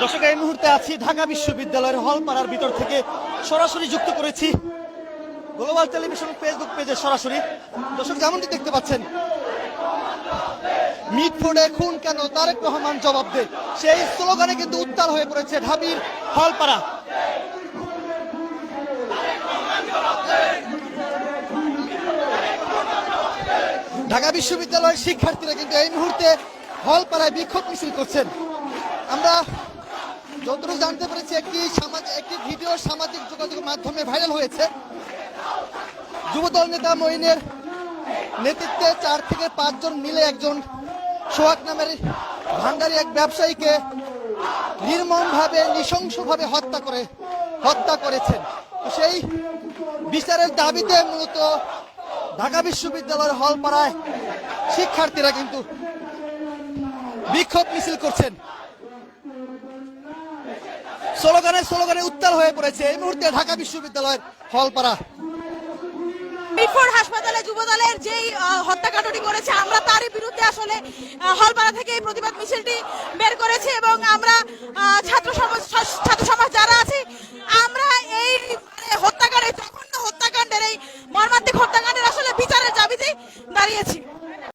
দর্শক, এই মুহূর্তে আছি ঢাকা বিশ্ববিদ্যালয়ের হলপাড়ার ভিতর থেকে সরাসরি যুক্ত করেছি গ্লোবাল টেলিভিশন ফেসবুক পেজে সরাসরি। দর্শক, যেমনটি দেখতে পাচ্ছেন, মিটফোর্ডে খুন কেন, তারেক রহমান জবাব দে, সেই স্লোগানে কিন্তু উত্তাল হয়ে পড়েছে ঢাবির হলপাড়া। ঢাকা বিশ্ববিদ্যালয়ের শিক্ষার্থীরা কিন্তু এই মুহূর্তে হলপাড়ায় বিক্ষোভ মিছিল করছেন। আমরা যতটুকু জানতে পেরেছি, একটি ভিডিও সামাজিক যোগাযোগ মাধ্যমে ভাইরাল হয়েছে। যুবদল নেতা মঈনের নেতৃত্বে 4 থেকে 5 জন মিলে একজন সোহাগ নামের ভান্ডারী এক ব্যবসায়ীকে নির্মমভাবে নৃশংসভাবে হত্যা করেছেন। সেই বিচারের দাবিতে মূলত ঢাকা বিশ্ববিদ্যালয়ের হলপাড়ায় শিক্ষার্থীরা কিন্তু বিক্ষোভ মিছিল করছেন। স্লোগানে উত্তাল হয়ে পড়েছে এই মুহূর্তে ঢাকা বিশ্ববিদ্যালয়ের হলপাড়া। মিটফোর্ড হাসপাতালে যুবদলের যেই হত্যাকাণ্ডটি করেছে, আমরা তারই বিরুদ্ধে আসলে হলপাড়া থেকে এই প্রতিবাদ মিছিলটি বের করেছি এবং আমরা ছাত্র সমাজ যারা